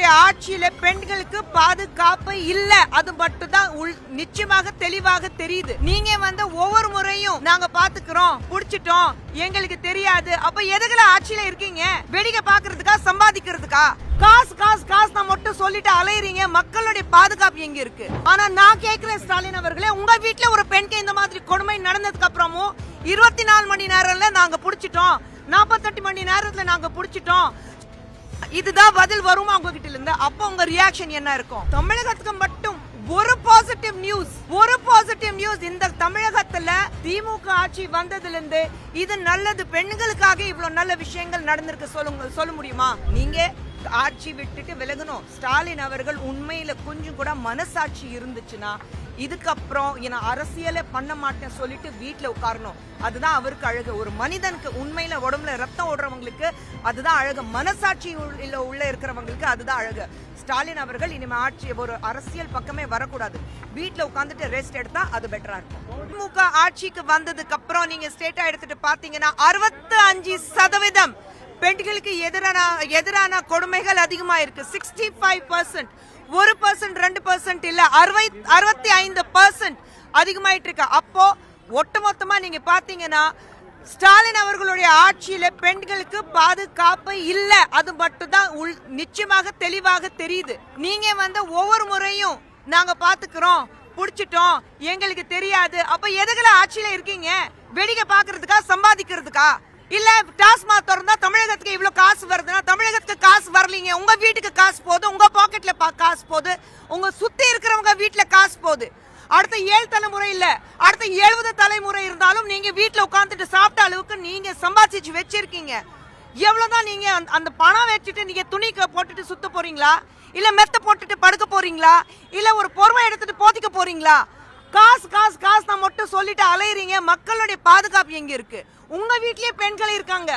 அவர்களுடைய ஆட்சியில பெண்களுக்கு பாதுகாப்பு இல்ல. அது மட்டும் தான் நிச்சயமாக தெளிவாக தெரியுது. நீங்க ஒவ்வொரு முறையும் நாங்க பாத்துக்கிறோம், புடிச்சிட்டோம், எங்களுக்கு தெரியாது. அப்ப எதுக்குல ஆட்சியில இருக்கீங்க? வேடிக்கை பாக்குறதுக்கா, சம்பாதிக்கிறதுக்கா? காசு காசு காசு மட்டும் சொல்லிட்டு அலையறீங்க. மக்களுடைய பாதுகாப்பு எங்க இருக்கு? ஆனா நான் கேக்குறேன் ஸ்டாலின் அவர்களே, உங்க வீட்டுல ஒரு பெண்க்கு இந்த மாதிரி கொடுமை நடந்ததுக்கு அப்புறமும் 24 மணி நேரம்ல நாங்க புடிச்சிட்டோம், 48 மணி நேரத்துல நாங்க புடிச்சிட்டோம், இதுதான் பதில் வருமா உங்ககிட்ட இருந்து? அப்ப உங்க ரியாக்ஷன் என்ன இருக்கும்? தமிழகத்துக்கு மட்டும் ஒரு பாசிட்டிவ் நியூஸ் இந்த தமிழகத்துல திமுக ஆட்சி வந்ததுல இருந்து இது நல்லது, பெண்களுக்காக இவ்வளவு நல்ல விஷயங்கள் நடந்திருக்கு சொல்ல முடியுமா? நீங்க ஆட்சி விட்டுட்டு விலகணும். ஸ்டாலின் அவர்கள் உண்மையில கொஞ்சம் கூட மனசாட்சி இருந்துச்சுன்னா இதுக்கப்புறம் அரசியலை பண்ண மாட்டேன் சொல்லிட்டு வீட்டுல உட்காரணும். அதுதான் அவருக்கு அழகு. ஒரு மனிதனுக்கு உண்மையில உடம்புல ரத்தம் ஓடுறவங்களுக்கு அதுதான் அழகு. மனசாட்சி உள்ள இருக்கிறவங்களுக்கு அதுதான் அழகு. ஸ்டாலின் அவர்கள் இனிமே ஆட்சி ஒரு அரசியல் பக்கமே வரக்கூடாது. வீட்டுல உட்கார்ந்துட்டு ரெஸ்ட் எடுத்தா அது பெட்டரா இருக்கும். திமுக ஆட்சிக்கு வந்ததுக்கு அப்புறம் நீங்க ஸ்டேட்டா எடுத்துட்டு பாத்தீங்கன்னா 65% பெண்களுக்கு எதிரான கொடுமைகள் அதிகமா இருக்கு. 65%, 1%, 2% இல்ல, 65% அதிகமாயிட்டு இருக்கு. அப்போ ஒட்டுமொத்தமா நீங்க பாத்தீங்கன்னா ஸ்டாலின் அவர்களுடைய ஆட்சியில பெண்களுக்கு பாதுகாப்பு இல்ல. அது மட்டும் தான் நிச்சயமாக தெளிவாக தெரியுது. நீங்க ஒவ்வொரு முறையும் நாங்க பாத்துக்கிறோம், புடிச்சிட்டோம், எங்களுக்கு தெரியாது. அப்ப எதுக்குல ஆட்சியில இருக்கீங்க? வேடிக்கை பாக்குறதுக்கா, சம்பாதிக்கிறதுக்கா? இல்ல டாஸ்மாக் திறந்தா தமிழகத்துக்கு இவ்வளவு காசு வருதுன்னா தமிழகத்துக்கு காசு வரலீங்க. உங்க வீட்டுக்கு காசு போகுது, உங்க பாக்கெட்ல காசு போகுது, உங்க சுத்தி இருக்கிறவங்க வீட்டுல காசு போகுது. அடுத்த 7 தலைமுறை இல்ல, அடுத்த 70 தலைமுறை இருந்தாலும் நீங்க வீட்டுல உட்கார்ந்துட்டு சாப்பிட்ட அளவுக்கு நீங்க சம்பாதிச்சு வச்சிருக்கீங்க. எவ்வளவுதான் நீங்க அந்த பணம் வச்சுட்டு நீங்க துணி போட்டுட்டு சுத்த போறீங்களா? இல்ல மெத்த போட்டுட்டு படுக்க போறீங்களா? இல்ல ஒரு பொறுமை எடுத்துட்டு போத்திக்க போறீங்களா? காசு காசு காசு மட்டும் சொல்லிட்டு அலையறீங்க. மக்களுடைய பாதுகாப்பு எங்க இருக்கு? உங்க வீட்லயே பெண்கள் இருக்காங்க.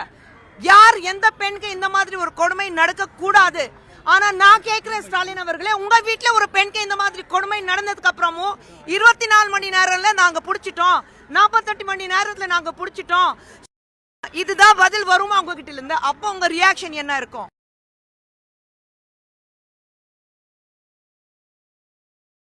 யார் எந்த பெண்ணுக்கு இந்த மாதிரி ஒரு கொடுமை நடக்க கூடாது. ஆனா நான் கேக்குறேன் ஸ்டாலின் அவர்களே, உங்க வீட்டுல ஒரு பெண்க்கு இந்த மாதிரி கொடுமை நடந்ததுக்கு அப்புறமும் 24 மணி நேரம்ல நாங்க புடிச்சிட்டோம், 48 மணி நேரத்துல நாங்க புடிச்சிட்டோம், இதுதான் பதில் வருமா உங்ககிட்ட இருந்து? அப்ப உங்க ரியாக்ஷன் என்ன இருக்கும்?